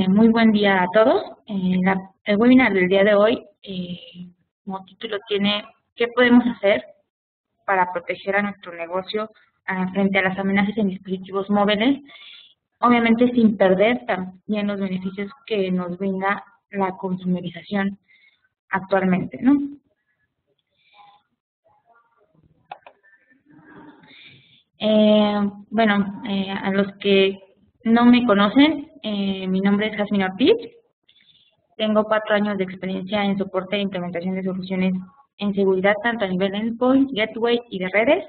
Muy buen día a todos. El webinar del día de hoy, como título tiene ¿qué podemos hacer para proteger a nuestro negocio frente a las amenazas en dispositivos móviles? Obviamente sin perder también los beneficios que nos brinda la consumerización actualmente, ¿no? A los que no me conocen, mi nombre es Jasmine Ortiz. Tengo 4 años de experiencia en soporte e implementación de soluciones en seguridad, tanto a nivel endpoint, gateway y de redes,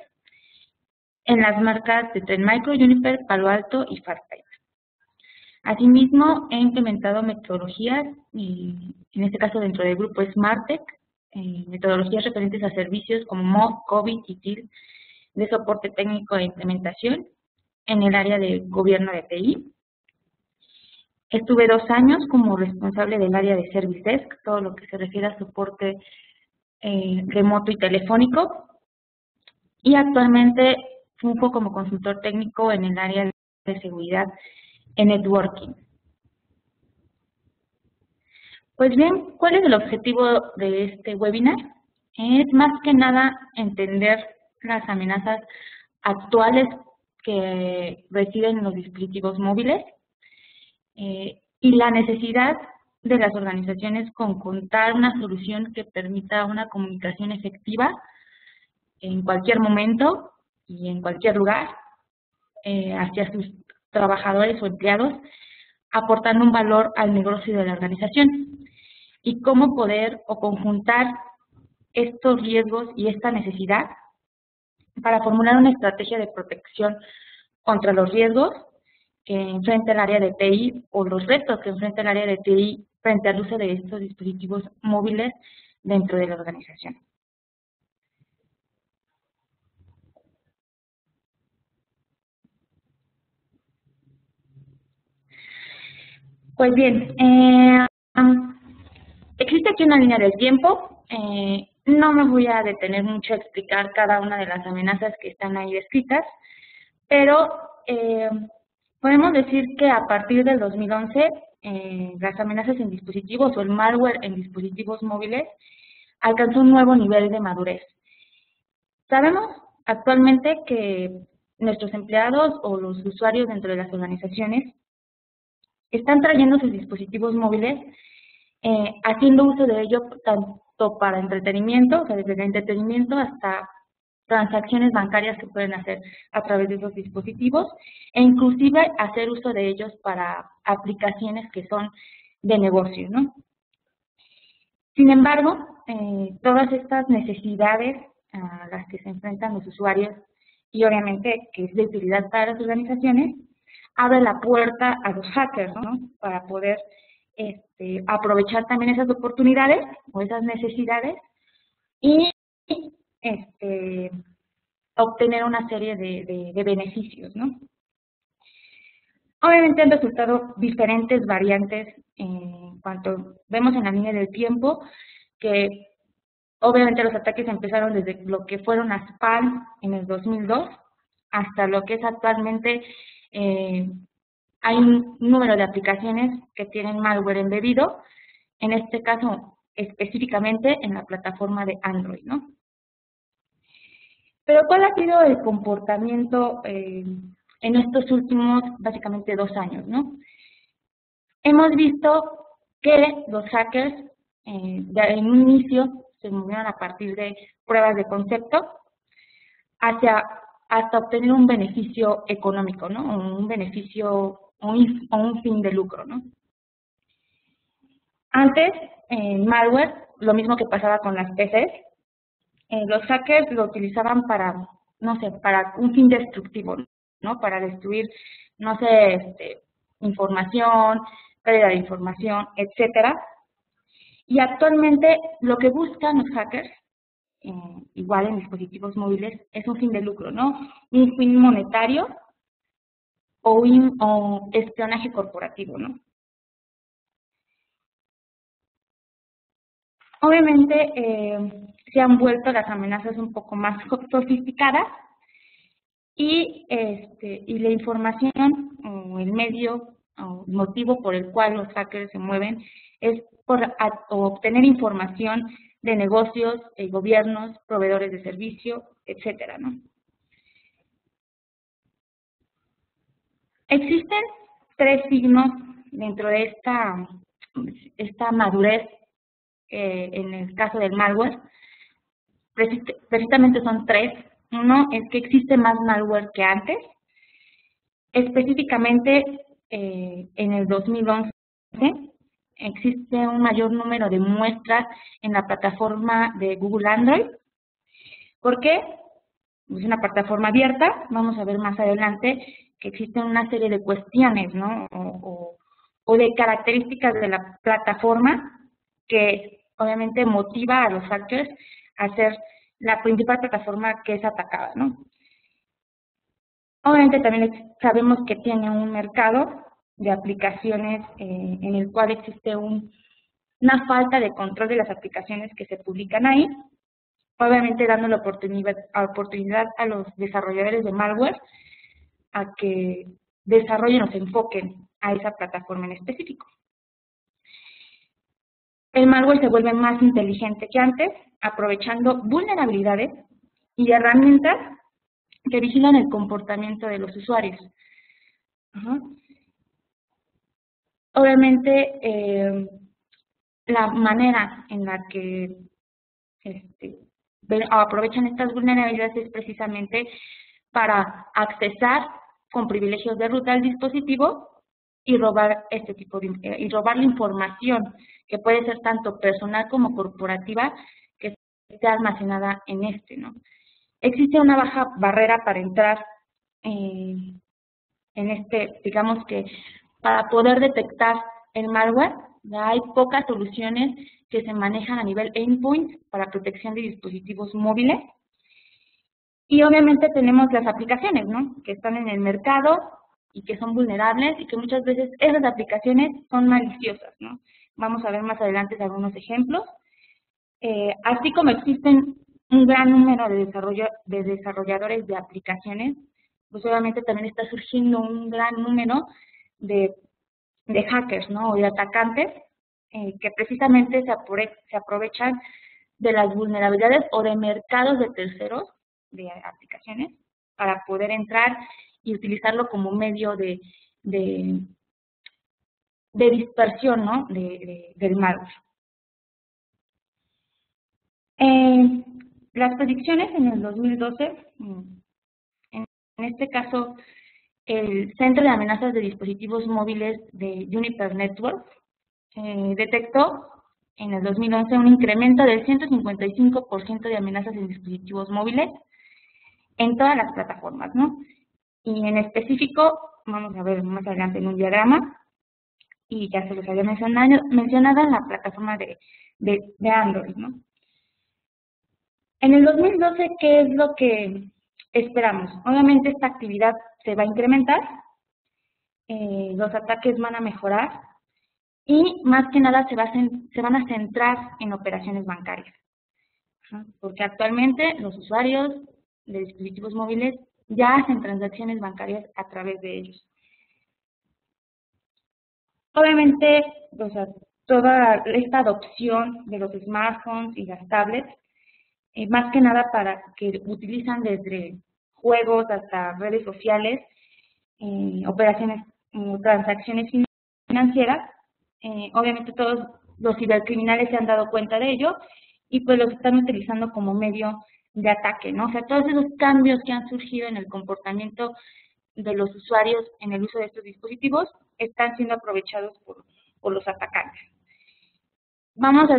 en las marcas de Trend Micro, Juniper, Palo Alto y Fastpipe. Asimismo, he implementado metodologías, en este caso dentro del grupo Smartec, metodologías referentes a servicios como MOD, COVID y TIL, de soporte técnico e implementación en el área de gobierno de TI. Estuve 2 años como responsable del área de Service Desk, todo lo que se refiere a soporte remoto y telefónico. Y actualmente funjo como consultor técnico en el área de seguridad en networking. Pues bien, ¿cuál es el objetivo de este webinar? Es más que nada entender las amenazas actuales que residen en los dispositivos móviles, y la necesidad de las organizaciones con contar una solución que permita una comunicación efectiva en cualquier momento y en cualquier lugar hacia sus trabajadores o empleados, aportando un valor al negocio de la organización. Y cómo poder o conjuntar estos riesgos y esta necesidad para formular una estrategia de protección contra los riesgos que enfrenta el área de TI o los retos que enfrenta el área de TI frente al uso de estos dispositivos móviles dentro de la organización. Pues bien, existe aquí una línea del tiempo. No me voy a detener mucho a explicar cada una de las amenazas que están ahí descritas, pero podemos decir que a partir del 2011, las amenazas en dispositivos o el malware en dispositivos móviles alcanzó un nuevo nivel de madurez. Sabemos actualmente que nuestros empleados o los usuarios dentro de las organizaciones están trayendo sus dispositivos móviles, haciendo uso de ello tanto para entretenimiento, o sea, desde el entretenimiento hasta transacciones bancarias que pueden hacer a través de esos dispositivos e inclusive hacer uso de ellos para aplicaciones que son de negocio, ¿no? Sin embargo, todas estas necesidades a las que se enfrentan los usuarios y obviamente que es de utilidad para las organizaciones, abre la puerta a los hackers, ¿no? Para poder aprovechar también esas oportunidades o esas necesidades y obtener una serie de beneficios, ¿no? Obviamente han resultado diferentes variantes en cuanto vemos en la línea del tiempo, que obviamente los ataques empezaron desde lo que fueron a spam en el 2002 hasta lo que es actualmente, hay un número de aplicaciones que tienen malware embebido, en este caso específicamente en la plataforma de Android, ¿no? Pero ¿cuál ha sido el comportamiento en estos últimos, básicamente, 2 años, ¿no? Hemos visto que los hackers en un inicio se movieron a partir de pruebas de concepto hasta obtener un beneficio económico, ¿no? Un beneficio o un fin de lucro, ¿no? Antes, en malware, lo mismo que pasaba con las PCs, los hackers lo utilizaban para, no sé, para un fin destructivo, ¿no? Para destruir, no sé, información, pérdida de información, etcétera. Y actualmente lo que buscan los hackers, igual en dispositivos móviles, es un fin de lucro, ¿no? Un fin monetario o espionaje corporativo, ¿no? Obviamente se han vuelto las amenazas un poco más sofisticadas y la información o el medio o motivo por el cual los hackers se mueven es por obtener información de negocios, gobiernos, proveedores de servicio, etcétera, ¿no? Existen tres signos dentro de esta madurez en el caso del malware. Precisamente son tres. Uno es que existe más malware que antes. Específicamente en el 2011 existe un mayor número de muestras en la plataforma de Google Android. ¿Por qué? Es una plataforma abierta. Vamos a ver más adelante que existen una serie de cuestiones, ¿no? O de características de la plataforma que obviamente motiva a los hackers a ser la principal plataforma que es atacada, ¿no? Obviamente también sabemos que tiene un mercado de aplicaciones en el cual existe una falta de control de las aplicaciones que se publican ahí, obviamente dando la oportunidad a los desarrolladores de malware a que desarrollen o se enfoquen a esa plataforma en específico. El malware se vuelve más inteligente que antes, aprovechando vulnerabilidades y herramientas que vigilan el comportamiento de los usuarios. Obviamente, la manera en la que aprovechan estas vulnerabilidades es precisamente para accesar con privilegios de ruta al dispositivo y robar y robar la información que puede ser tanto personal como corporativa que esté almacenada en ¿no? Existe una baja barrera para entrar en digamos que para poder detectar el malware, ya hay pocas soluciones que se manejan a nivel endpoint para protección de dispositivos móviles. Y obviamente tenemos las aplicaciones, ¿no? Que están en el mercado y que son vulnerables y que muchas veces esas aplicaciones son maliciosas, ¿no? Vamos a ver más adelante algunos ejemplos. Así como existen un gran número de desarrolladores de aplicaciones, pues obviamente también está surgiendo un gran número de hackers, ¿no? O de atacantes que precisamente se aprovechan de las vulnerabilidades o de mercados de terceros de aplicaciones para poder entrar y utilizarlo como medio de dispersión, ¿no? del malware. Las predicciones en el 2012, en este caso, el Centro de Amenazas de Dispositivos Móviles de Juniper Networks detectó en el 2011 un incremento del 155% de amenazas en dispositivos móviles en todas las plataformas, ¿no? Y en específico, vamos a ver más adelante en un diagrama, y ya se los había mencionado en la plataforma de Android, ¿no? En el 2012, ¿qué es lo que esperamos? Obviamente esta actividad se va a incrementar, los ataques van a mejorar y más que nada se van a centrar en operaciones bancarias. Porque actualmente los usuarios de dispositivos móviles ya hacen transacciones bancarias a través de ellos. Obviamente, o sea, toda esta adopción de los smartphones y las tablets, más que nada para que utilizan desde juegos hasta redes sociales, operaciones, transacciones financieras, obviamente todos los cibercriminales se han dado cuenta de ello y pues los están utilizando como medio de ataque, ¿no? O sea, todos esos cambios que han surgido en el comportamiento de los usuarios en el uso de estos dispositivos están siendo aprovechados por los atacantes. Vamos a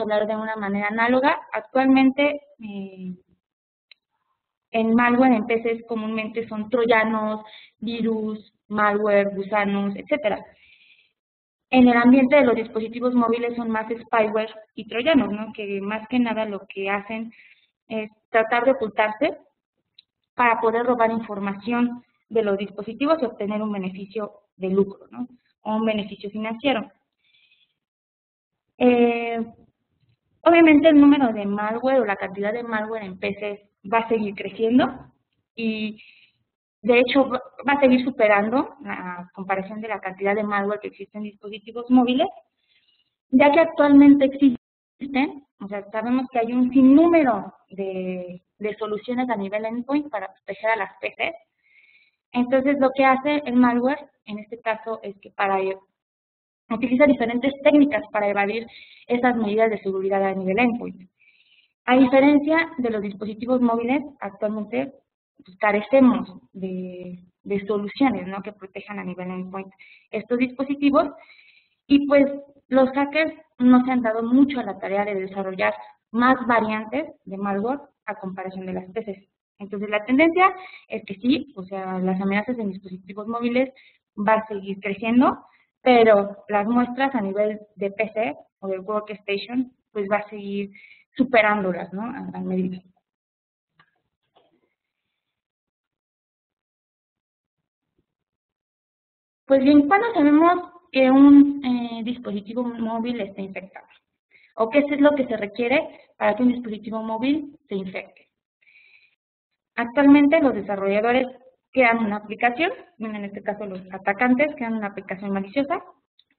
hablar de una manera análoga. Actualmente, en malware en PCs comúnmente son troyanos, virus, malware, gusanos, etcétera. En el ambiente de los dispositivos móviles son más spyware y troyanos, ¿no? Que más que nada lo que hacen es tratar de ocultarse para poder robar información de los dispositivos y obtener un beneficio de lucro, ¿no? O un beneficio financiero. Obviamente el número de malware o la cantidad de malware en PCs va a seguir creciendo y De hecho, va a seguir superando la comparación de la cantidad de malware que existe en dispositivos móviles, ya que actualmente existen, o sea, sabemos que hay un sinnúmero de soluciones a nivel endpoint para proteger a las PCs. Entonces, lo que hace el malware, en este caso, es que utiliza diferentes técnicas para evadir esas medidas de seguridad a nivel endpoint. A diferencia de los dispositivos móviles, actualmente pues, carecemos de soluciones, ¿no?, que protejan a nivel endpoint estos dispositivos, y pues los hackers no se han dado mucho a la tarea de desarrollar más variantes de malware a comparación de las PCs. Entonces la tendencia es que sí, o sea, las amenazas en dispositivos móviles va a seguir creciendo, pero las muestras a nivel de PC o de workstation pues va a seguir superándolas, ¿no?, a gran medida. Pues bien, ¿cuándo sabemos que un dispositivo móvil está infectado? ¿O qué es lo que se requiere para que un dispositivo móvil se infecte? Actualmente los desarrolladores crean una aplicación, en este caso los atacantes crean una aplicación maliciosa,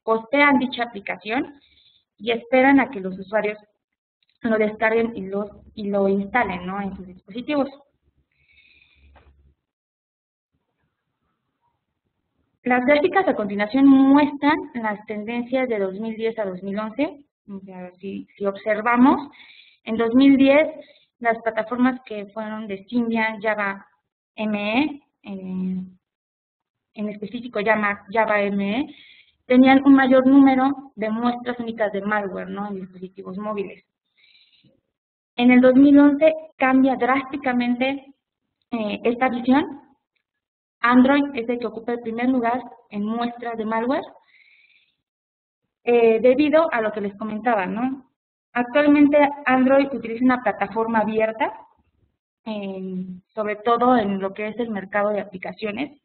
postean dicha aplicación y esperan a que los usuarios lo descarguen y lo instalen, ¿no?, en sus dispositivos. Las gráficas a continuación muestran las tendencias de 2010 a 2011. O sea, si observamos, en 2010 las plataformas que fueron de Symbian, Java ME, en específico Java ME, tenían un mayor número de muestras únicas de malware, ¿no?, en dispositivos móviles. En el 2011 cambia drásticamente esta visión. Android es el que ocupa el primer lugar en muestras de malware, debido a lo que les comentaba, ¿no? Actualmente Android utiliza una plataforma abierta, sobre todo en lo que es el mercado de aplicaciones.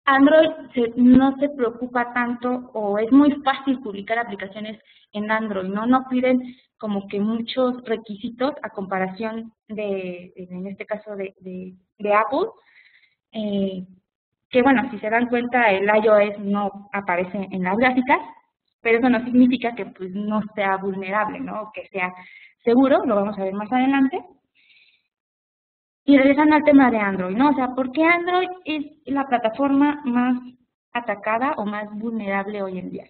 Android no se preocupa tanto, o es muy fácil publicar aplicaciones en Android, ¿no? No piden como que muchos requisitos a comparación en este caso, de Apple, que bueno, si se dan cuenta, el iOS no aparece en las gráficas, pero eso no significa que pues no sea vulnerable, ¿no?, que sea seguro, lo vamos a ver más adelante. Y regresando al tema de Android, ¿no? O sea, ¿por qué Android es la plataforma más atacada o más vulnerable hoy en día?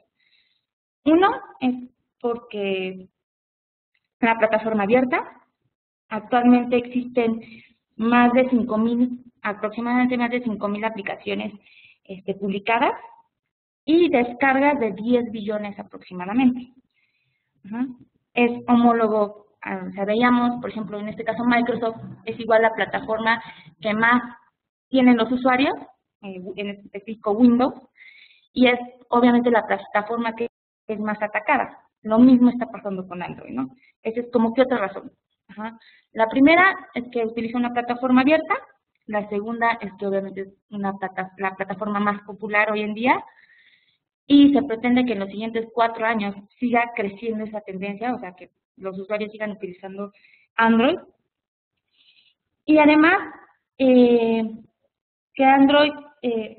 Uno es porque la plataforma abierta, actualmente existen más de 5.000, aproximadamente más de 5.000 aplicaciones publicadas y descargas de 10 billones aproximadamente. Es homólogo, o sea, veíamos, por ejemplo, en este caso Microsoft es igual la plataforma que más tienen los usuarios, en específico Windows, y es obviamente la plataforma que es más atacada. Lo mismo está pasando con Android, ¿no? Esa es como que otra razón. La primera es que utiliza una plataforma abierta, la segunda es que obviamente es la plataforma más popular hoy en día, y se pretende que en los siguientes 4 años siga creciendo esa tendencia, o sea, que los usuarios sigan utilizando Android. Y además, que Android,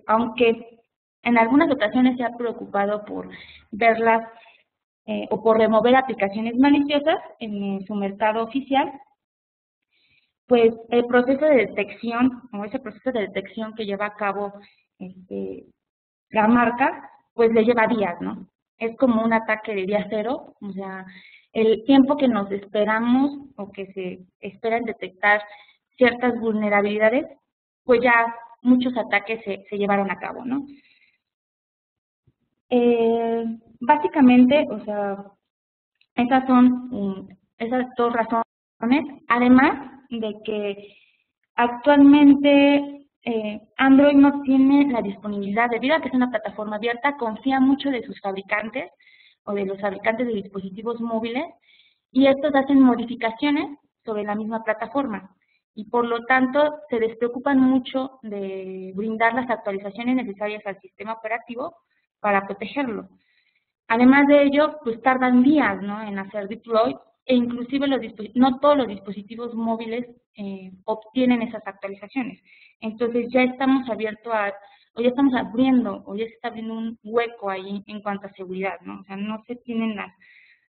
aunque en algunas ocasiones se ha preocupado por verlas o por remover aplicaciones maliciosas en su mercado oficial, pues el proceso de detección, o ese proceso de detección que lleva a cabo la marca, pues le lleva días, ¿no? Es como un ataque de día cero, o sea, el tiempo que nos esperamos o que se espera en detectar ciertas vulnerabilidades, pues ya muchos ataques se llevaron a cabo, ¿no? Básicamente, o sea, esas son esas dos razones, además de que actualmente Android no tiene la disponibilidad, debido a que es una plataforma abierta, confía mucho de sus fabricantes o de los fabricantes de dispositivos móviles, y estos hacen modificaciones sobre la misma plataforma, y por lo tanto se despreocupan mucho de brindar las actualizaciones necesarias al sistema operativo para protegerlo. Además de ello, pues tardan días, ¿no?, en hacer deploy e inclusive no todos los dispositivos móviles obtienen esas actualizaciones. Entonces ya estamos o ya estamos abriendo, o ya se está abriendo un hueco ahí en cuanto a seguridad, ¿no? O sea, no se tienen las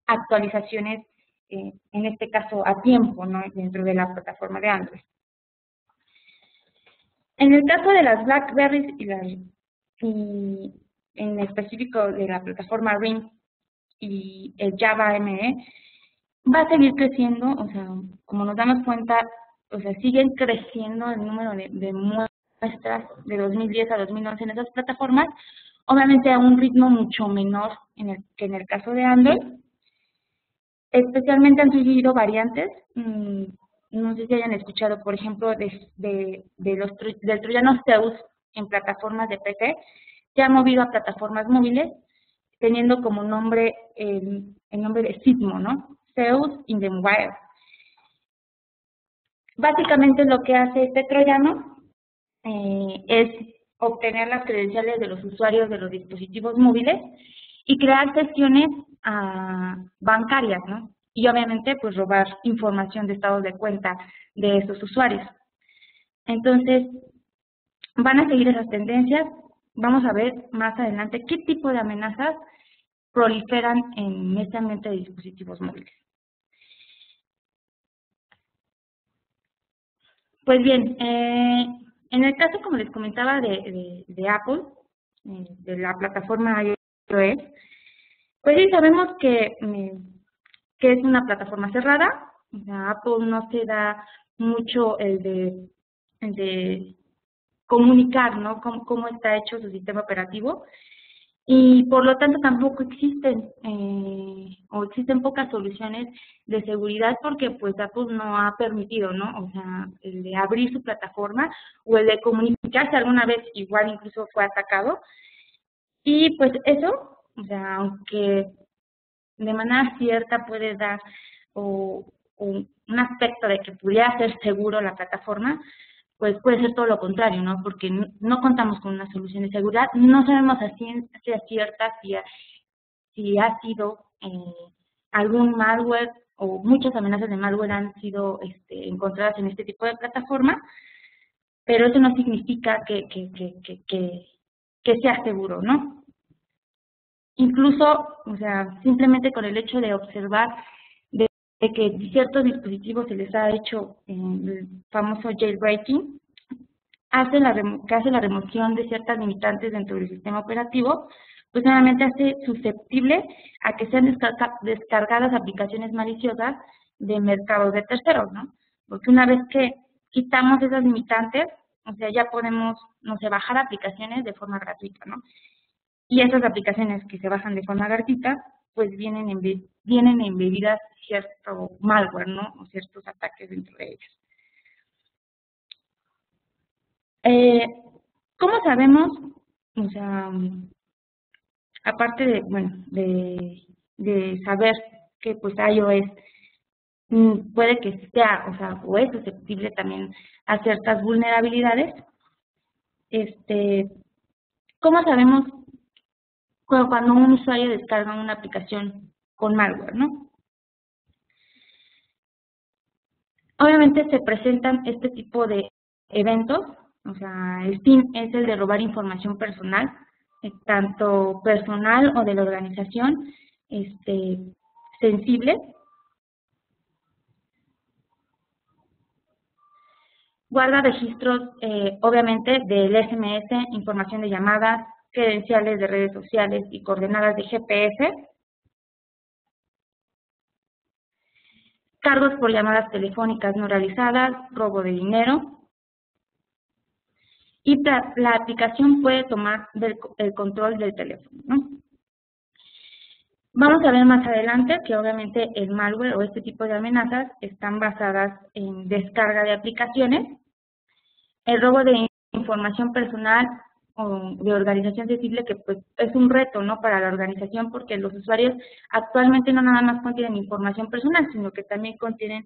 actualizaciones, en este caso a tiempo, ¿no? Dentro de la plataforma de Android. En el caso de las BlackBerry y en específico de la plataforma Ring y el Java ME, va a seguir creciendo, o sea, como nos damos cuenta, o sea, siguen creciendo el número de muestras de 2010 a 2011 en esas plataformas, obviamente a un ritmo mucho menor que en el caso de Android. Especialmente han surgido variantes, no sé si hayan escuchado, por ejemplo, del troyano Zeus en plataformas de PC, se ha movido a plataformas móviles, teniendo como nombre el nombre de Sismo, ¿no? Zeus in the Wild. Básicamente lo que hace este troyano es obtener las credenciales de los usuarios de los dispositivos móviles y crear sesiones bancarias, ¿no? Y obviamente, pues robar información de estados de cuenta de esos usuarios. Entonces, van a seguir esas tendencias. Vamos a ver más adelante qué tipo de amenazas proliferan en este ambiente de dispositivos móviles. Pues bien, en el caso, como les comentaba, de Apple, de la plataforma iOS, pues sí sabemos que es una plataforma cerrada. O sea, Apple no se da mucho el de comunicar, ¿no? Cómo está hecho su sistema operativo, y por lo tanto tampoco existen o existen pocas soluciones de seguridad porque pues Apple no ha permitido, ¿no? O sea, el de abrir su plataforma o el de comunicarse alguna vez, igual incluso fue atacado. Y pues eso, o sea, aunque de manera cierta puede dar un aspecto de que pudiera ser seguro la plataforma, pues puede ser todo lo contrario, ¿no? Porque no contamos con una solución de seguridad, no sabemos a ciencia cierta si ha sido algún malware o muchas amenazas de malware han sido encontradas en este tipo de plataforma, pero eso no significa que sea seguro, ¿no? Incluso, o sea, simplemente con el hecho de observar de que ciertos dispositivos se les ha hecho el famoso jailbreaking, que hace la remoción de ciertas limitantes dentro del sistema operativo, pues nuevamente hace susceptible a que sean descargadas aplicaciones maliciosas de mercados de terceros, ¿no? Porque una vez que quitamos esas limitantes, o sea, ya podemos, no sé, bajar aplicaciones de forma gratuita, ¿no? Y esas aplicaciones que se bajan de forma gratuita, pues vienen embebidas cierto malware, ¿no? O ciertos ataques dentro de ellas. ¿Cómo sabemos? O sea, aparte de, bueno, de saber que pues iOS puede que sea, o sea, o es susceptible también a ciertas vulnerabilidades, ¿cómo sabemos cuando un usuario descarga una aplicación con malware, ¿no? Obviamente se presentan este tipo de eventos, o sea, el fin es el de robar información personal, tanto personal o de la organización, sensible. Guarda registros, obviamente, del SMS, información de llamadas, credenciales de redes sociales y coordenadas de GPS. Cargos por llamadas telefónicas no realizadas, robo de dinero. Y la aplicación puede tomar el control del teléfono, ¿no? Vamos a ver más adelante que obviamente el malware o este tipo de amenazas están basadas en descarga de aplicaciones, el robo de información personal o de organización sensible, que pues es un reto, ¿no?, para la organización, porque los usuarios actualmente no nada más contienen información personal, sino que también contienen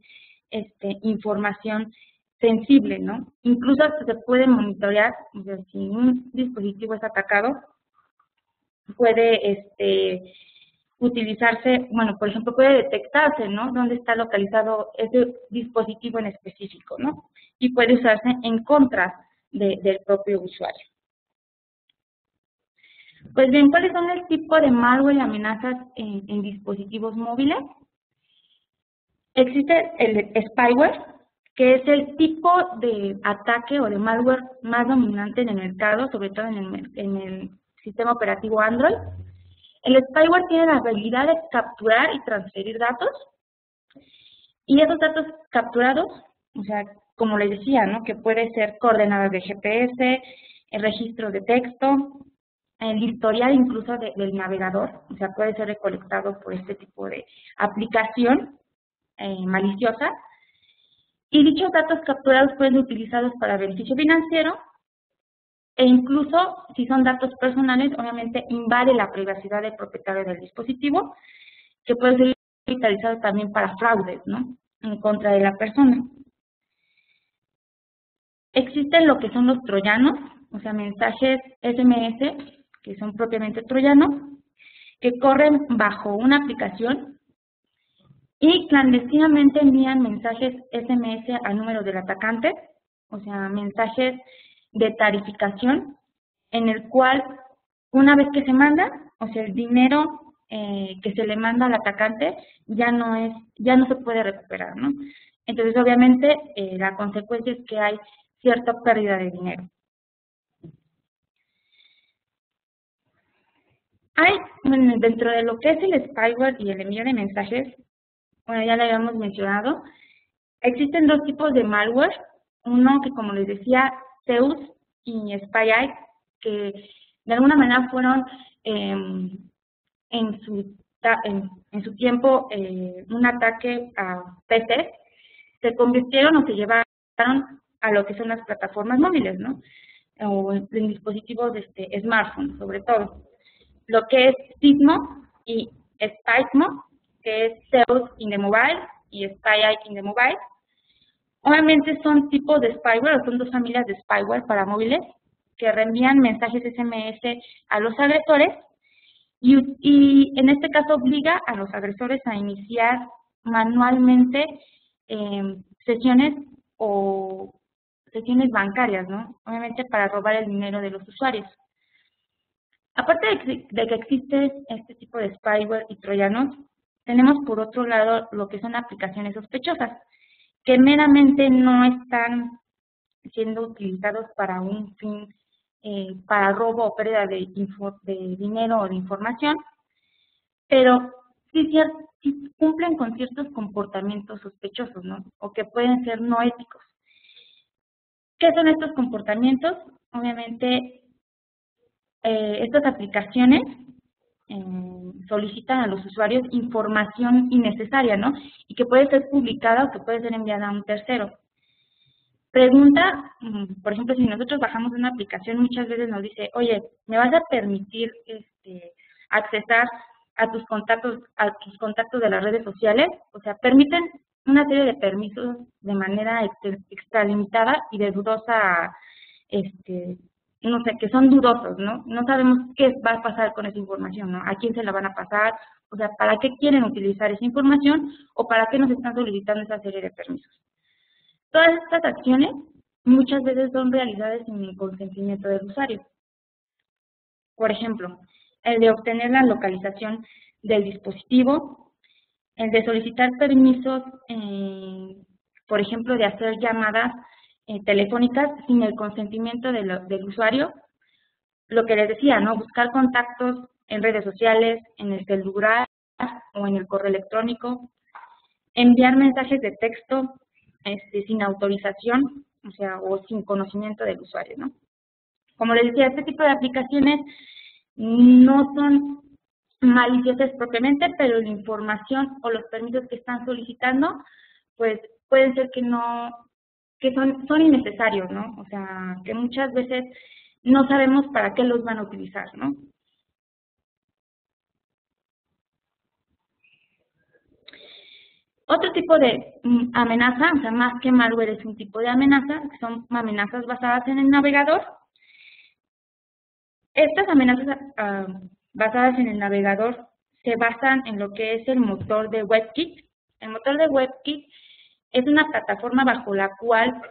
información sensible, ¿no? Incluso se puede monitorear, o sea, si un dispositivo es atacado, puede utilizarse, bueno, por ejemplo, puede detectarse, ¿no? Dónde está localizado ese dispositivo en específico, ¿no? Y puede usarse en contra del propio usuario. Pues bien, ¿cuáles son el tipo de malware y amenazas en dispositivos móviles? Existe el spyware, que es el tipo de ataque o de malware más dominante en el mercado, sobre todo en el sistema operativo Android. El spyware tiene la habilidad de capturar y transferir datos, y esos datos capturados, o sea, como les decía, ¿no? Que puede ser coordenadas de GPS, el registro de texto, el historial incluso del navegador, o sea, puede ser recolectado por este tipo de aplicación maliciosa, y dichos datos capturados pueden ser utilizados para beneficio financiero, e incluso si son datos personales, obviamente invade la privacidad del propietario del dispositivo, que puede ser utilizado también para fraudes, ¿no? En contra de la persona. Existen lo que son los troyanos, o sea, mensajes SMS, que son propiamente troyanos, que corren bajo una aplicación y clandestinamente envían mensajes SMS al número del atacante, o sea, mensajes de tarificación, en el cual una vez que se manda, o sea, el dinero que se le manda al atacante ya no se puede recuperar, ¿no? Entonces, obviamente, la consecuencia es que hay cierta pérdida de dinero. Bueno, dentro de lo que es el spyware y el envío de mensajes, bueno, ya lo habíamos mencionado, existen dos tipos de malware. Uno que, como les decía, Zeus y SpyEye, que de alguna manera fueron en su tiempo un ataque a PC, se convirtieron o se llevaron a lo que son las plataformas móviles, ¿no? O en dispositivos de smartphone, sobre todo. Lo que es Sysmo y Spysmo, que es Zeus in the mobile y SpyEye in the mobile. Obviamente son tipos de spyware, o son dos familias de spyware para móviles que reenvían mensajes SMS a los agresores y en este caso obliga a los agresores a iniciar manualmente sesiones o sesiones bancarias, ¿no? Obviamente para robar el dinero de los usuarios. Aparte de que existe este tipo de spyware y troyanos, tenemos por otro lado lo que son aplicaciones sospechosas, que meramente no están siendo utilizados para un fin, para robo o pérdida de dinero o de información, pero sí cumplen con ciertos comportamientos sospechosos, ¿no? O que pueden ser no éticos. ¿Qué son estos comportamientos? Obviamente, estas aplicaciones solicitan a los usuarios información innecesaria, ¿no? Y que puede ser publicada o que puede ser enviada a un tercero. Pregunta, por ejemplo, si nosotros bajamos una aplicación, muchas veces nos dice, oye, ¿me vas a permitir accesar a tus contactos de las redes sociales? O sea, permiten una serie de permisos de manera extralimitada y de dudosa, no sé, que son dudosos, ¿no? No sabemos qué va a pasar con esa información, ¿no? ¿A quién se la van a pasar? O sea, ¿para qué quieren utilizar esa información o para qué nos están solicitando esa serie de permisos? Todas estas acciones muchas veces son realizadas sin el consentimiento del usuario. Por ejemplo, el de obtener la localización del dispositivo, el de solicitar permisos, por ejemplo, de hacer llamadas telefónicas sin el consentimiento del usuario, lo que les decía, ¿no? Buscar contactos en redes sociales, en el celular o en el correo electrónico, enviar mensajes de texto sin autorización, o sea, o sin conocimiento del usuario, ¿no? Como les decía, este tipo de aplicaciones no son maliciosas propiamente, pero la información o los permisos que están solicitando, pues pueden ser que son innecesarios, ¿no? O sea, que muchas veces no sabemos para qué los van a utilizar, ¿no? Otro tipo de amenaza, o sea, más que malware es un tipo de amenaza, que son amenazas basadas en el navegador. Estas amenazas basadas en el navegador se basan en lo que es el motor de WebKit. El motor de WebKit es una plataforma bajo la cual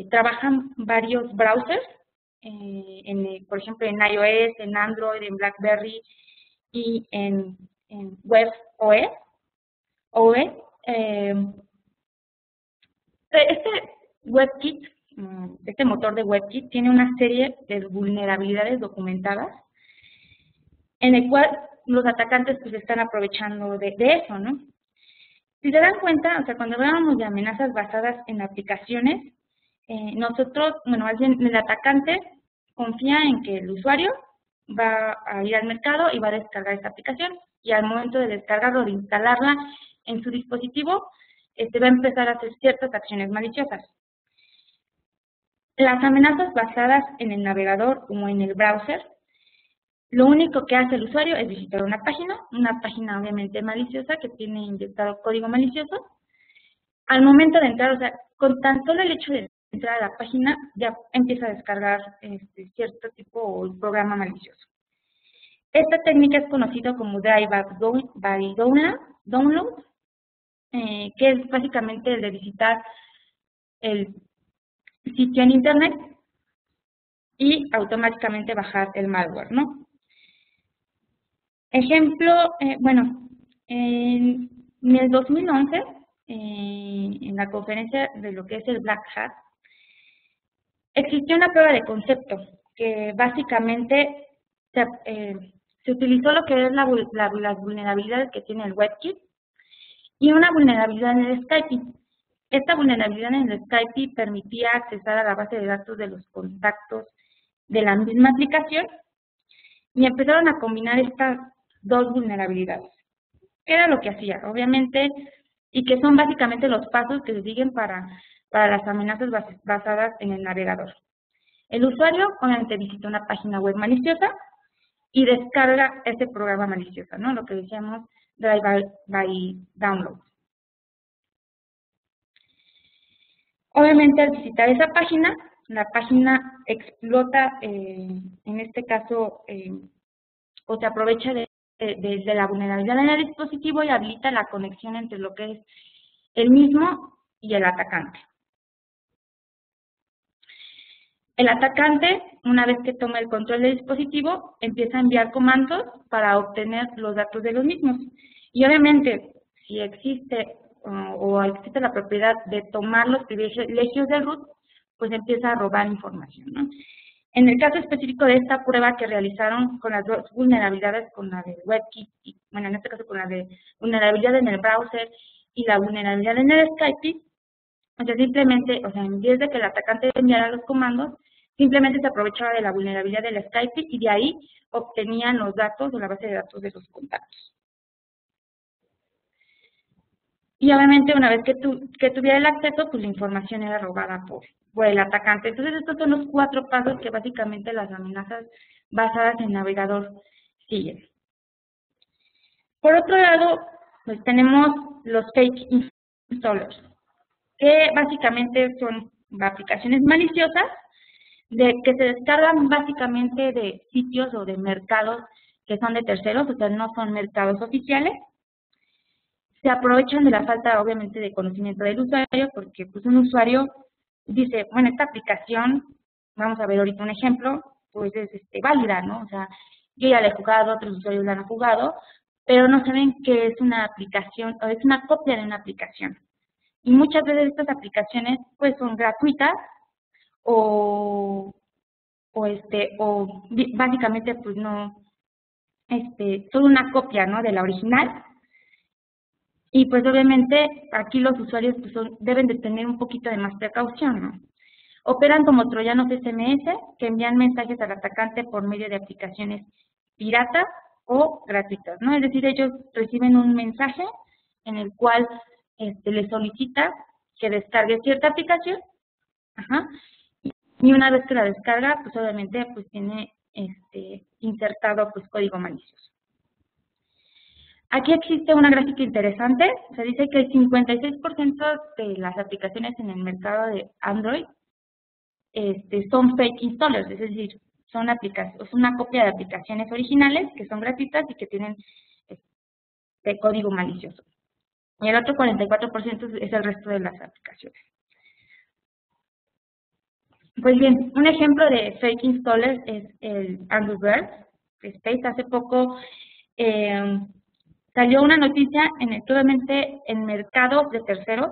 trabajan varios browsers, por ejemplo, en iOS, en Android, en BlackBerry y en WebOS. Este WebKit, este motor de WebKit, tiene una serie de vulnerabilidades documentadas en el cual los atacantes pues están aprovechando de eso, ¿no? Si se dan cuenta, o sea, cuando hablamos de amenazas basadas en aplicaciones, nosotros, bueno, más bien el atacante confía en que el usuario va a ir al mercado y va a descargar esta aplicación, y al momento de descargarlo, de instalarla en su dispositivo, va a empezar a hacer ciertas acciones maliciosas. Las amenazas basadas en el navegador o en el browser, lo único que hace el usuario es visitar una página obviamente maliciosa que tiene inyectado código malicioso. Al momento de entrar, o sea, con tan solo el hecho de entrar a la página, ya empieza a descargar cierto tipo de programa malicioso. Esta técnica es conocida como drive-by download, que es básicamente el de visitar el sitio en internet y automáticamente bajar el malware, ¿no? Ejemplo, bueno, en el 2011, en la conferencia de lo que es el Black Hat, existió una prueba de concepto que básicamente se utilizó lo que es las vulnerabilidades que tiene el WebKit y una vulnerabilidad en el Skype. Esta vulnerabilidad en el Skype permitía accesar a la base de datos de los contactos de la misma aplicación y empezaron a combinar estas dos vulnerabilidades. ¿Qué era lo que hacía? Obviamente, y que son básicamente los pasos que se siguen para las amenazas basadas en el navegador. El usuario obviamente visita una página web maliciosa y descarga ese programa malicioso, ¿no? Lo que decíamos drive-by download. Obviamente al visitar esa página, la página explota, en este caso, o se aprovecha de la vulnerabilidad en el dispositivo y habilita la conexión entre lo que es el mismo y el atacante. El atacante, una vez que toma el control del dispositivo, empieza a enviar comandos para obtener los datos de los mismos. Y obviamente, si existe o existe la propiedad de tomar los privilegios del root, pues empieza a robar información, ¿no? En el caso específico de esta prueba que realizaron con las dos vulnerabilidades, con la de WebKit, y, bueno, en este caso con la de vulnerabilidad en el browser y la vulnerabilidad en el Skype, o sea, simplemente, o sea, en vez de que el atacante enviara los comandos, simplemente se aprovechaba de la vulnerabilidad del Skype y de ahí obtenían los datos o la base de datos de sus contactos. Y obviamente una vez que tuviera el acceso, pues la información era robada por el atacante. Entonces estos son los 4 pasos que básicamente las amenazas basadas en navegador siguen. Por otro lado, pues tenemos los fake installers, que básicamente son aplicaciones maliciosas que se descargan básicamente de sitios o de mercados que son de terceros, o sea, no son mercados oficiales. Se aprovechan de la falta, obviamente, de conocimiento del usuario, porque pues un usuario dice, bueno, esta aplicación, vamos a ver ahorita un ejemplo, pues es válida, ¿no? O sea, yo ya la he jugado, otros usuarios la han jugado, pero no saben que es una aplicación, o es una copia de una aplicación. Y muchas veces estas aplicaciones, pues, son gratuitas, o básicamente, pues, no, son una copia, ¿no?, de la original. Y pues obviamente aquí los usuarios pues, deben de tener un poquito de más precaución, ¿no? Operan como troyanos SMS que envían mensajes al atacante por medio de aplicaciones piratas o gratuitas, ¿no? Es decir, ellos reciben un mensaje en el cual les solicita que descargue cierta aplicación, y una vez que la descarga, pues obviamente pues tiene insertado pues código malicioso. Aquí existe una gráfica interesante. Se dice que el 56% de las aplicaciones en el mercado de Android son fake installers, es decir, son una copia de aplicaciones originales que son gratuitas y que tienen de código malicioso. Y el otro 44% es el resto de las aplicaciones. Pues bien, un ejemplo de fake installer es el Angry Birds Space. Hace poco salió una noticia en el que obviamente en mercados de terceros,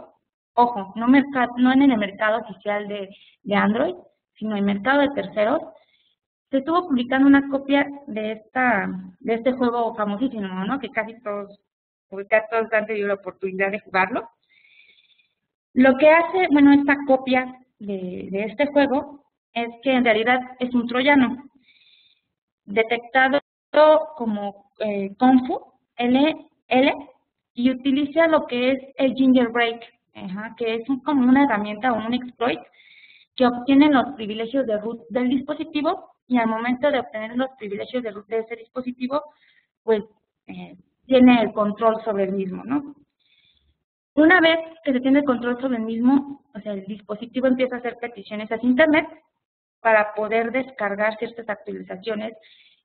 ojo, no en el mercado oficial de Android, sino en mercado de terceros, se estuvo publicando una copia de este juego famosísimo, ¿no? Que casi todos han tenido la oportunidad de jugarlo. Lo que hace, bueno, esta copia de este juego es que en realidad es un troyano detectado como Kung Fu L, y utiliza lo que es el Gingerbreak, que es como una herramienta o un exploit que obtiene los privilegios de root del dispositivo, y al momento de obtener los privilegios de root de ese dispositivo, pues tiene el control sobre el mismo, ¿no? Una vez que se tiene el control sobre el mismo, o sea, el dispositivo empieza a hacer peticiones hacia Internet para poder descargar ciertas actualizaciones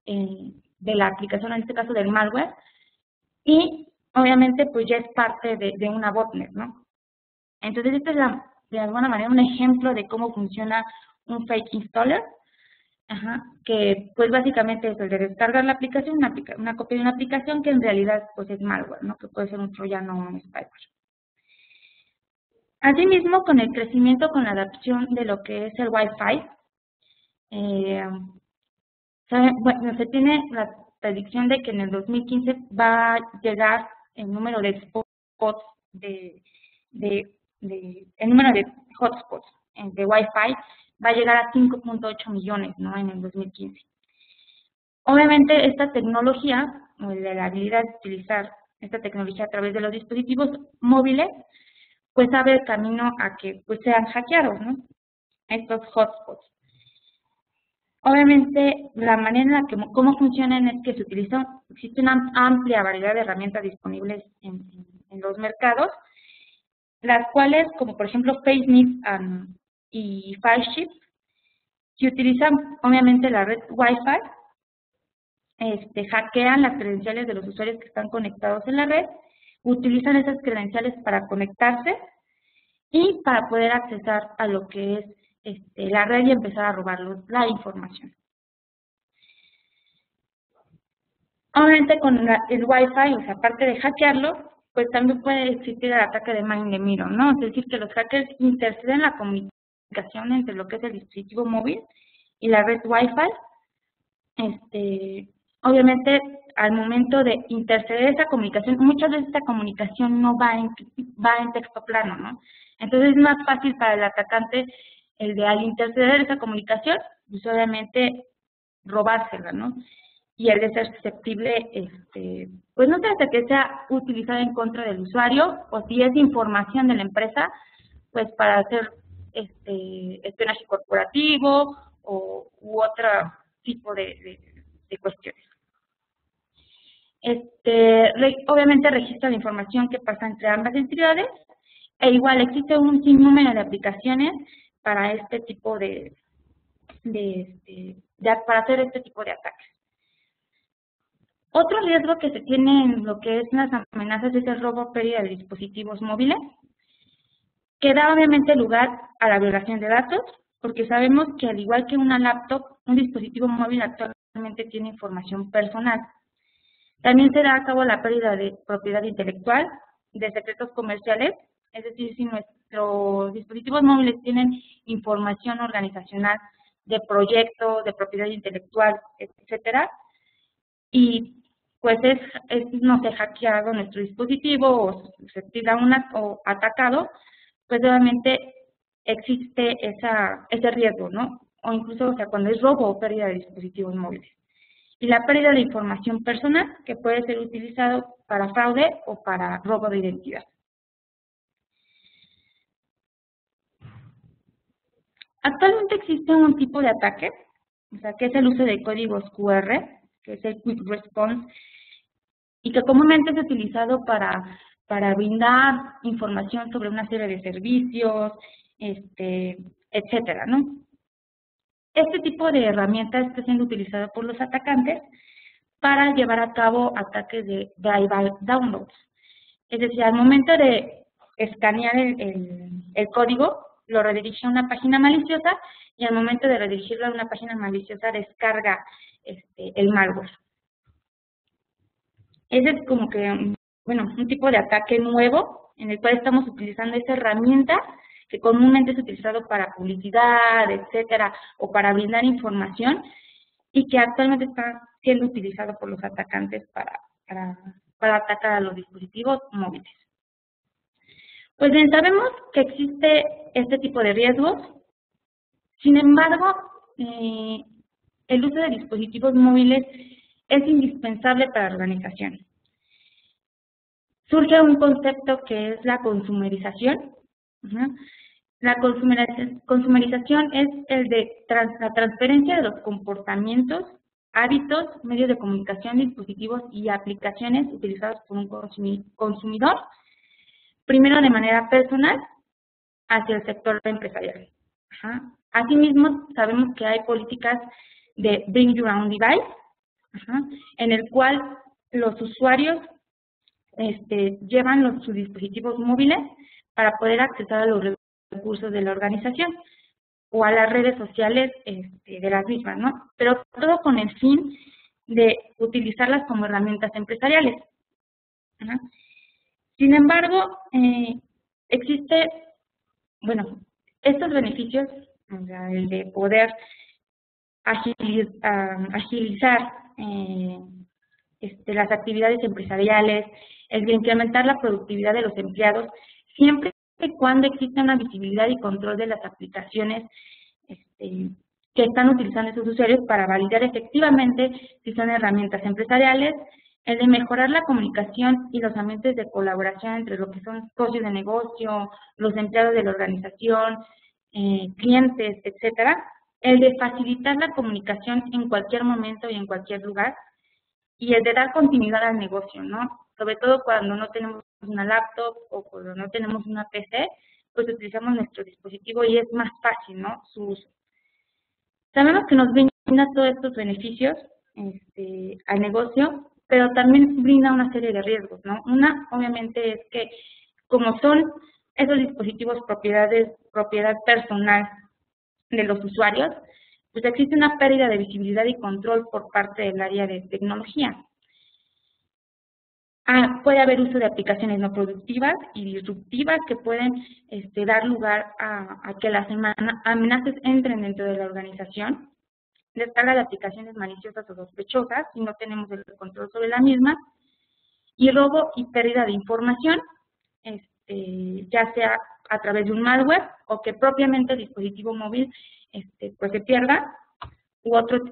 de la aplicación, en este caso del malware, y obviamente pues ya es parte de una botnet, ¿no? Entonces este es de alguna manera un ejemplo de cómo funciona un fake installer, que pues básicamente es el de descargar la aplicación, una copia de una aplicación que en realidad pues es malware, ¿no? Que puede ser un troyano o un spyware. Asimismo, con el crecimiento, con la adopción de lo que es el Wi-Fi, bueno, se tiene la predicción de que en el 2015 va a llegar el número de spots el número de hotspots de Wi-Fi va a llegar a 5.8 millones, ¿no? En el 2015. Obviamente esta tecnología, la habilidad de utilizar esta tecnología a través de los dispositivos móviles, pues abre el camino a que pues sean hackeados, ¿no? Estos hotspots. Obviamente, la manera en la cómo funcionan es que existe una amplia variedad de herramientas disponibles en los mercados, las cuales, como por ejemplo FaceNet y FileShip, que utilizan obviamente la red Wi-Fi, hackean las credenciales de los usuarios que están conectados en la red, utilizan esas credenciales para conectarse y para poder accesar a lo que es la red y empezar a robar la información. Obviamente con el Wi-Fi, o sea, aparte de hackearlo, pues también puede existir el ataque de man in the middle, ¿no? Es decir, que los hackers interceden la comunicación entre lo que es el dispositivo móvil y la red Wi-Fi. Obviamente, al momento de interceder esa comunicación, muchas veces esta comunicación no va en texto plano, ¿no? Entonces es más fácil para el atacante el de al interceder esa comunicación, pues obviamente robársela, ¿no? Y el de ser susceptible, pues no sé, hasta que sea utilizada en contra del usuario, o si es información de la empresa, pues para hacer espionaje corporativo u otro tipo de cuestiones. Obviamente registra la información que pasa entre ambas entidades, e igual existe un sinnúmero de aplicaciones para este tipo para hacer este tipo de ataques. Otro riesgo que se tiene en lo que es las amenazas es el robo o pérdida de dispositivos móviles, que da obviamente lugar a la violación de datos, porque sabemos que al igual que una laptop, un dispositivo móvil actualmente tiene información personal. También se da a cabo la pérdida de propiedad intelectual, de secretos comerciales, es decir, si nuestros dispositivos móviles tienen información organizacional de proyectos, de propiedad intelectual, etcétera, y pues no sé, hackeado nuestro dispositivo o susceptible o atacado, pues obviamente existe ese riesgo, ¿no? O incluso, o sea, cuando es robo o pérdida de dispositivos móviles. Y la pérdida de información personal, que puede ser utilizado para fraude o para robo de identidad. Actualmente existe un tipo de ataque, o sea, que es el uso de códigos QR, que es el Quick Response, y que comúnmente es utilizado para brindar información sobre una serie de servicios, etcétera, ¿no? Este tipo de herramienta está siendo utilizado por los atacantes para llevar a cabo ataques de drive downloads. Es decir, al momento de escanear el código, lo redirige a una página maliciosa y al momento de redirigirlo a una página maliciosa descarga el malware. Ese es como que, bueno, un tipo de ataque nuevo en el cual estamos utilizando esa herramienta que comúnmente es utilizado para publicidad, etcétera, o para brindar información y que actualmente está siendo utilizado por los atacantes para atacar a los dispositivos móviles. Pues bien, sabemos que existe este tipo de riesgos, sin embargo, el uso de dispositivos móviles es indispensable para la organización. Surge un concepto que es la consumerización. La consumerización es el de la transferencia de los comportamientos, hábitos, medios de comunicación, dispositivos y aplicaciones utilizados por un consumidor, primero de manera personal, hacia el sector empresarial. Asimismo, sabemos que hay políticas de Bring Your Own Device, en el cual los usuarios llevan sus dispositivos móviles para poder acceder a los recursos de la organización o a las redes sociales de las mismas, ¿no? Pero todo con el fin de utilizarlas como herramientas empresariales. Sin embargo, existe, bueno, estos beneficios, o sea, el de poder agilizar las actividades empresariales, el de incrementar la productividad de los empleados, siempre y cuando exista una visibilidad y control de las aplicaciones que están utilizando esos usuarios para validar efectivamente si son herramientas empresariales, el de mejorar la comunicación y los ambientes de colaboración entre lo que son socios de negocio, los empleados de la organización, clientes, etcétera, el de facilitar la comunicación en cualquier momento y en cualquier lugar, y el de dar continuidad al negocio, ¿no? Sobre todo cuando no tenemos una laptop o cuando no tenemos una PC, pues utilizamos nuestro dispositivo y es más fácil, ¿no?, su uso. Sabemos que nos brinda todos estos beneficios al negocio, pero también brinda una serie de riesgos, ¿no? Una, obviamente, es que como son esos dispositivos propiedad personal de los usuarios, pues existe una pérdida de visibilidad y control por parte del área de tecnología. Puede haber uso de aplicaciones no productivas y disruptivas que pueden dar lugar a que las amenazas entren dentro de la organización, descarga de aplicaciones maliciosas o sospechosas si no tenemos el control sobre la misma, y robo y pérdida de información, ya sea a través de un malware o que propiamente el dispositivo móvil pues se pierda,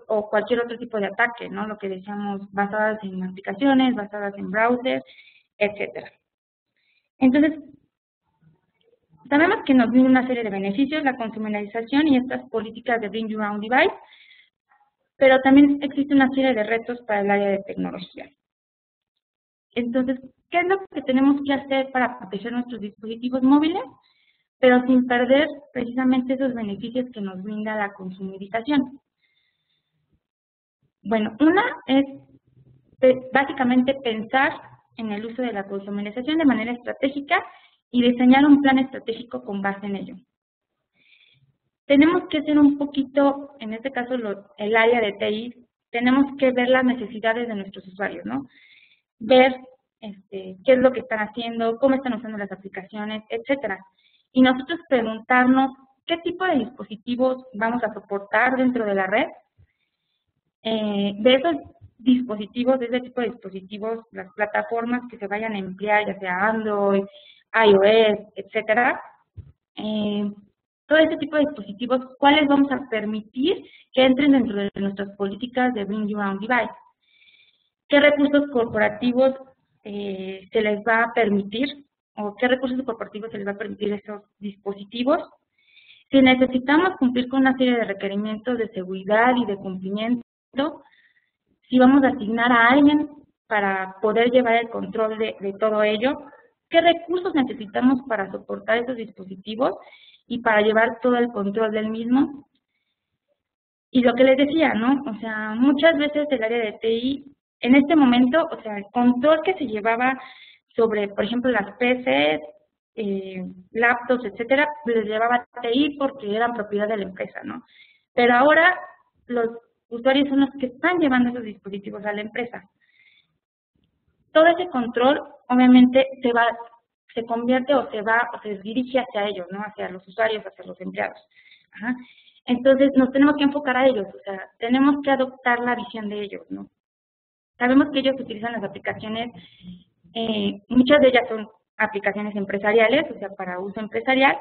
o cualquier otro tipo de ataque, ¿no? Lo que decíamos, basadas en aplicaciones, basadas en browsers, etcétera. Entonces, sabemos que nos brinda una serie de beneficios la consumerización y estas políticas de Bring Your Own Device, pero también existe una serie de retos para el área de tecnología. Entonces, ¿qué es lo que tenemos que hacer para proteger nuestros dispositivos móviles, pero sin perder precisamente esos beneficios que nos brinda la consumerización? Bueno, una es básicamente pensar en el uso de la consumerización de manera estratégica y diseñar un plan estratégico con base en ello. Tenemos que ser un poquito, en este caso el área de TI, tenemos que ver las necesidades de nuestros usuarios, ¿no? Ver qué es lo que están haciendo, cómo están usando las aplicaciones, etcétera. Y nosotros preguntarnos qué tipo de dispositivos vamos a soportar dentro de la red. De esos dispositivos, de ese tipo de dispositivos, las plataformas que se vayan a emplear, ya sea Android, iOS, etcétera, todo ese tipo de dispositivos, ¿cuáles vamos a permitir que entren dentro de nuestras políticas de Bring Your Own Device? ¿Qué recursos corporativos se les va a permitir, o qué recursos corporativos se les va a permitir a esos dispositivos? Si necesitamos cumplir con una serie de requerimientos de seguridad y de cumplimiento, si vamos a asignar a alguien para poder llevar el control de todo ello, qué recursos necesitamos para soportar esos dispositivos y para llevar todo el control del mismo. Y lo que les decía, ¿no? O sea, muchas veces el área de TI en este momento, o sea, el control que se llevaba sobre, por ejemplo, las PCs, laptops, etcétera, les llevaba TI porque eran propiedad de la empresa, ¿no? Pero ahora los usuarios son los que están llevando esos dispositivos a la empresa. Todo ese control, obviamente, se convierte o se dirige hacia ellos, ¿no? Hacia los usuarios, hacia los empleados. Ajá. Entonces, nos tenemos que enfocar a ellos, o sea, tenemos que adoptar la visión de ellos, ¿no? Sabemos que ellos utilizan las aplicaciones, muchas de ellas son aplicaciones empresariales, o sea, para uso empresarial,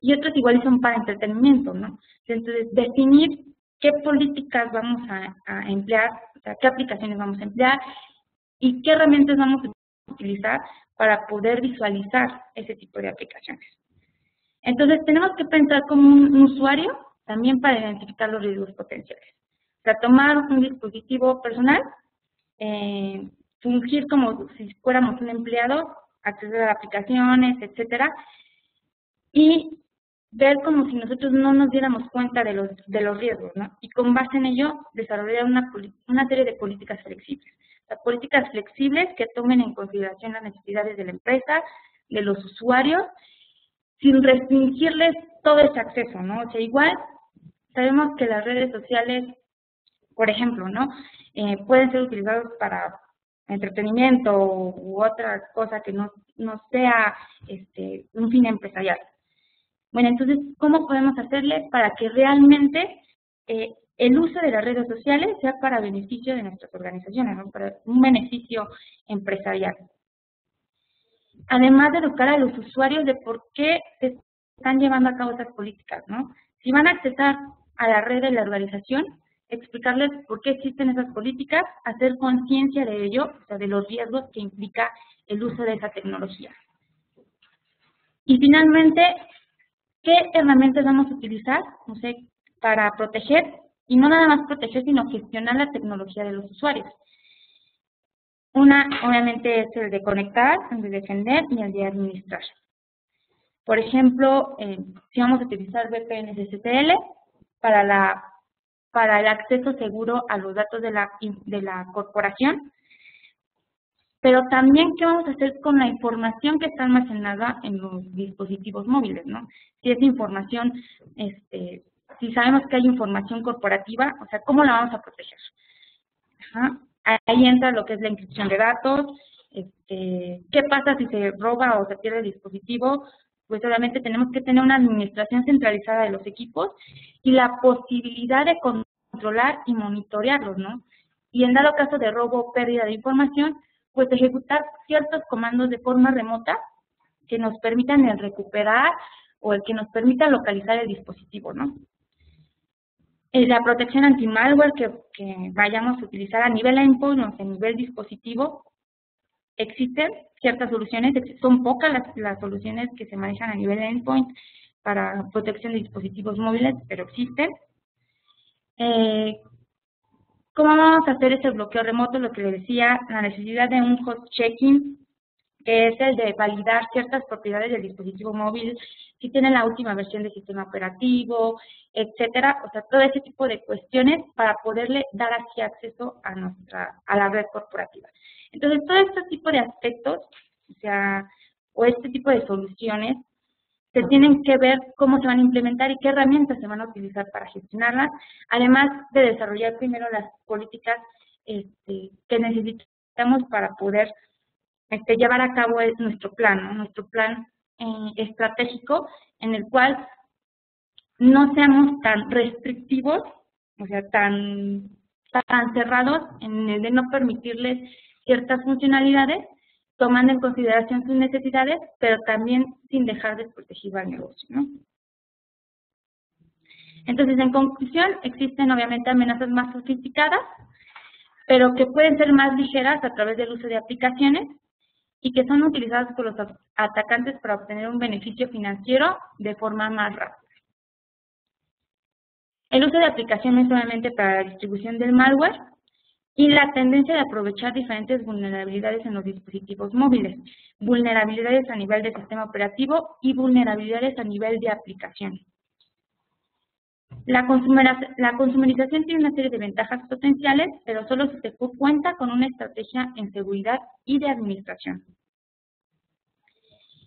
y otras igual son para entretenimiento, ¿no? Entonces, definir qué políticas vamos a emplear, o sea, qué aplicaciones vamos a emplear y qué herramientas vamos a utilizar para poder visualizar ese tipo de aplicaciones. Entonces, tenemos que pensar como un usuario también para identificar los riesgos potenciales. O sea, tomar un dispositivo personal, fungir como si fuéramos un empleado, acceder a aplicaciones, etcétera, y ver como si nosotros no nos diéramos cuenta de los riesgos, ¿no? Y con base en ello, desarrollar una serie de políticas flexibles. Las políticas flexibles que tomen en consideración las necesidades de la empresa, de los usuarios, sin restringirles todo ese acceso, ¿no? O sea, igual sabemos que las redes sociales, por ejemplo, ¿no? Pueden ser utilizados para entretenimiento u otra cosa que no sea un fin empresarial. Bueno, entonces, ¿cómo podemos hacerle para que realmente el uso de las redes sociales sea para beneficio de nuestras organizaciones, ¿no? Para un beneficio empresarial? Además de educar a los usuarios de por qué se están llevando a cabo esas políticas, ¿no? Si van a accesar a la red de la organización, explicarles por qué existen esas políticas, hacer conciencia de ello, o sea, de los riesgos que implica el uso de esa tecnología. Y finalmente, ¿qué herramientas vamos a utilizar, no sé, para proteger, y no nada más proteger, sino gestionar la tecnología de los usuarios? Una, obviamente, es el de conectar, el de defender y el de administrar. Por ejemplo, si vamos a utilizar VPNs SSL para el acceso seguro a los datos de la corporación, pero también qué vamos a hacer con la información que está almacenada en los dispositivos móviles, ¿no? Si esa información, si sabemos que hay información corporativa, o sea, ¿cómo la vamos a proteger? Ajá. Ahí entra lo que es la encripción de datos, qué pasa si se roba o se pierde el dispositivo. Pues obviamente tenemos que tener una administración centralizada de los equipos y la posibilidad de controlar y monitorearlos, ¿no? Y en dado caso de robo o pérdida de información, pues ejecutar ciertos comandos de forma remota que nos permitan el recuperar o el que nos permita localizar el dispositivo, ¿no? La protección anti-malware que vayamos a utilizar a nivel endpoint o a nivel dispositivo, existen ciertas soluciones, son pocas las soluciones que se manejan a nivel endpoint para protección de dispositivos móviles, pero existen. ¿Cómo vamos a hacer ese bloqueo remoto? Lo que le decía, la necesidad de un host checking, que es el de validar ciertas propiedades del dispositivo móvil, si tiene la última versión del sistema operativo, etcétera, o sea, todo ese tipo de cuestiones para poderle dar así acceso a la red corporativa. Entonces, todo este tipo de aspectos, o este tipo de soluciones, se tienen que ver cómo se van a implementar y qué herramientas se van a utilizar para gestionarlas, además de desarrollar primero las políticas que necesitamos para poder llevar a cabo nuestro plan, ¿no? Nuestro plan estratégico en el cual no seamos tan restrictivos, o sea, tan cerrados en el de no permitirles ciertas funcionalidades, tomando en consideración sus necesidades, pero también sin dejar desprotegido al negocio, ¿no? Entonces, en conclusión, existen obviamente amenazas más sofisticadas, pero que pueden ser más ligeras a través del uso de aplicaciones y que son utilizadas por los atacantes para obtener un beneficio financiero de forma más rápida. El uso de aplicaciones solamente para la distribución del malware y la tendencia de aprovechar diferentes vulnerabilidades en los dispositivos móviles, vulnerabilidades a nivel de sistema operativo y vulnerabilidades a nivel de aplicación. La consumerización tiene una serie de ventajas potenciales, pero solo si se cuenta con una estrategia en seguridad y de administración.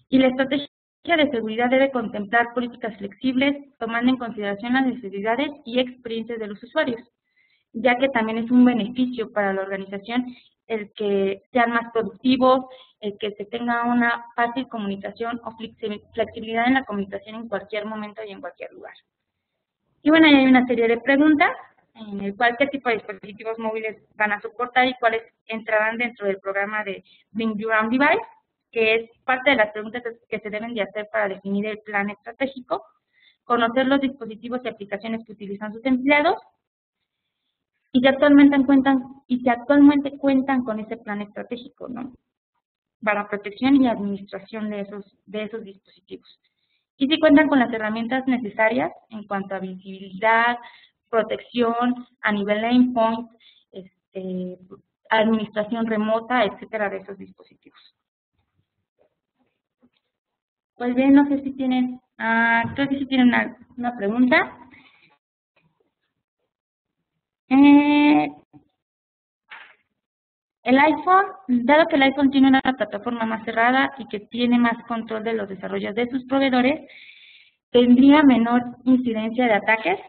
Y la estrategia de seguridad debe contemplar políticas flexibles, tomando en consideración las necesidades y experiencias de los usuarios, ya que también es un beneficio para la organización el que sean más productivos, el que se tenga una fácil comunicación o flexibilidad en la comunicación en cualquier momento y en cualquier lugar. Y bueno, ahí hay una serie de preguntas en el cual qué tipo de dispositivos móviles van a soportar y cuáles entrarán dentro del programa de Bring Your Own Device, que es parte de las preguntas que se deben de hacer para definir el plan estratégico, conocer los dispositivos y aplicaciones que utilizan sus empleados, y si actualmente cuentan con ese plan estratégico, ¿no?, para protección y administración de esos dispositivos. Y si cuentan con las herramientas necesarias en cuanto a visibilidad, protección, a nivel de endpoint, administración remota, etcétera, de esos dispositivos. Pues bien, no sé si tienen, creo que sí tienen una pregunta. El iPhone, dado que el iPhone tiene una plataforma más cerrada y que tiene más control de los desarrollos de sus proveedores, ¿tendría menor incidencia de ataques?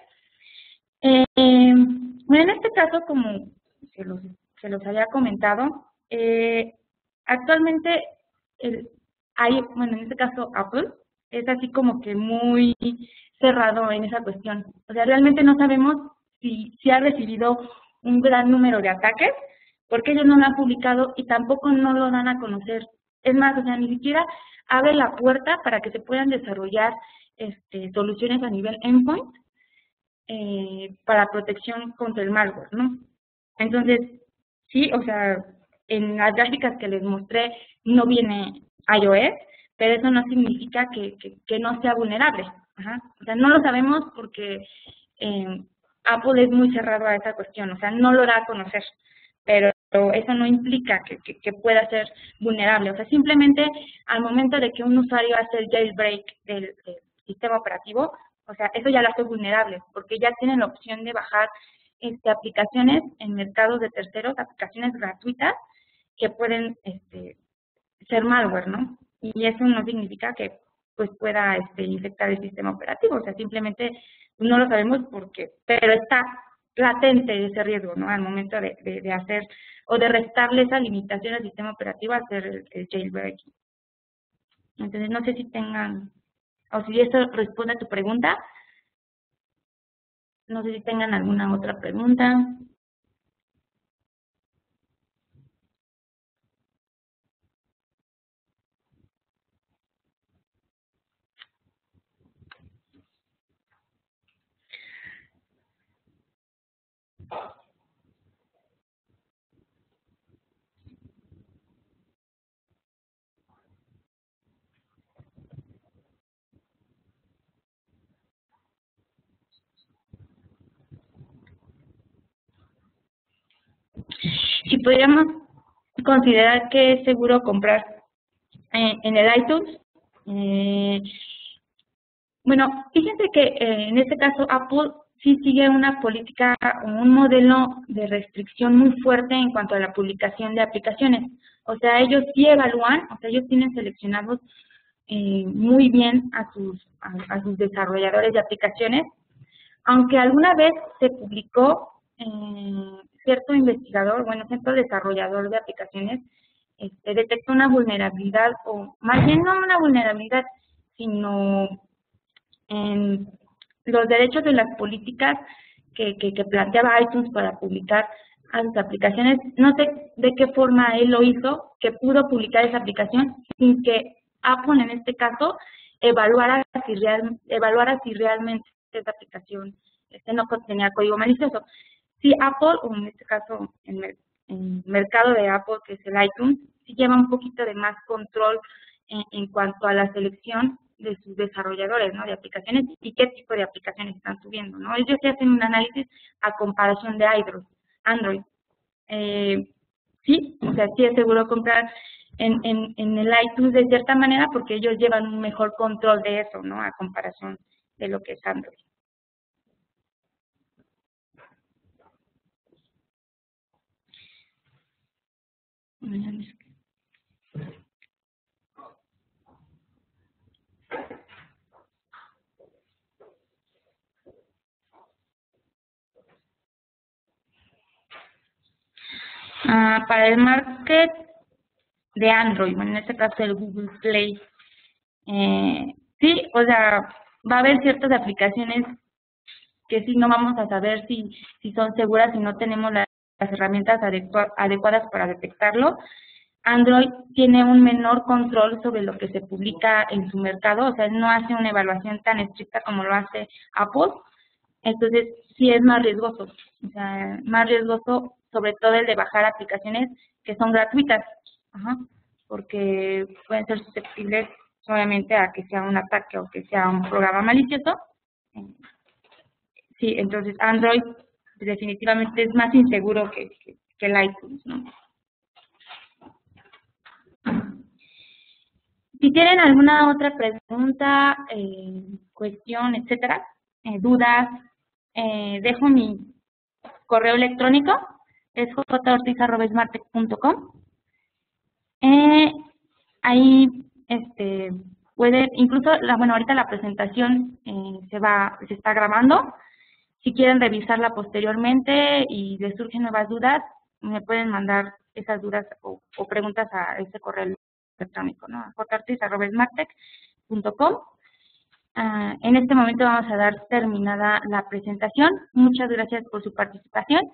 Bueno, en este caso, como se los había comentado, actualmente bueno, en este caso Apple es así como que muy cerrado en esa cuestión. O sea, realmente no sabemos si ha recibido un gran número de ataques, porque ellos no lo han publicado y tampoco no lo dan a conocer. Es más, o sea, ni siquiera abre la puerta para que se puedan desarrollar soluciones a nivel endpoint para protección contra el malware, ¿no? Entonces, sí, o sea, en las gráficas que les mostré no viene iOS, pero eso no significa que no sea vulnerable. Ajá. O sea, no lo sabemos porque Apple es muy cerrado a esa cuestión, o sea, no lo da a conocer, pero eso no implica que pueda ser vulnerable. O sea, simplemente al momento de que un usuario hace el jailbreak del sistema operativo, o sea, eso ya lo hace vulnerable, porque ya tienen la opción de bajar aplicaciones en mercados de terceros, aplicaciones gratuitas que pueden ser malware, ¿no? Y eso no significa que pues pueda infectar el sistema operativo, o sea, simplemente no lo sabemos pero está latente ese riesgo, ¿no? Al momento de hacer o de restarle esa limitación al sistema operativo al hacer el jailbreak. Entonces, no sé si tengan, o si eso responde a tu pregunta. No sé si tengan alguna otra pregunta. Si podríamos considerar que es seguro comprar en el iTunes. Bueno, fíjense que en este caso Apple sí sigue una política o un modelo de restricción muy fuerte en cuanto a la publicación de aplicaciones. O sea, ellos sí evalúan, o sea, ellos tienen seleccionados muy bien a sus desarrolladores de aplicaciones, aunque alguna vez se publicó cierto investigador, bueno, cierto desarrollador de aplicaciones, detectó una vulnerabilidad, o más bien no una vulnerabilidad, sino en los derechos de las políticas que planteaba iTunes para publicar a sus aplicaciones. No sé de qué forma él lo hizo, que pudo publicar esa aplicación sin que Apple en este caso evaluara si realmente esa aplicación no contenía código malicioso. Si Apple, o en este caso el mercado de Apple, que es el iTunes, sí lleva un poquito de más control en cuanto a la selección de sus desarrolladores, ¿no?, de aplicaciones y qué tipo de aplicaciones están subiendo, ¿no? Ellos sí hacen un análisis a comparación de Android. Sí, o sea, sí es seguro comprar en el iTunes de cierta manera porque ellos llevan un mejor control de eso, ¿no?, a comparación de lo que es Android. Para el market de Android, bueno, en este caso el Google Play, sí, o sea, va a haber ciertas aplicaciones que sí no vamos a saber si son seguras, si no tenemos las herramientas adecuadas para detectarlo. Android tiene un menor control sobre lo que se publica en su mercado, o sea, no hace una evaluación tan estricta como lo hace Apple, entonces sí es más riesgoso, o sea, más riesgoso sobre todo el de bajar aplicaciones que son gratuitas, ajá, porque pueden ser susceptibles obviamente a que sea un ataque o que sea un programa malicioso. Sí, entonces Android definitivamente es más inseguro que el iTunes, ¿no? Si tienen alguna otra pregunta, cuestión, etcétera, dudas, dejo mi correo electrónico, es jorge.ortiz@smartech.com. Ahí puede, incluso, bueno, ahorita la presentación se está grabando. Si quieren revisarla posteriormente y les surgen nuevas dudas, me pueden mandar esas dudas o preguntas a ese correo electrónico, ¿no? jorge.ortiz@smartech.com. En este momento vamos a dar terminada la presentación. Muchas gracias por su participación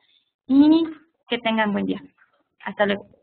y que tengan buen día. Hasta luego.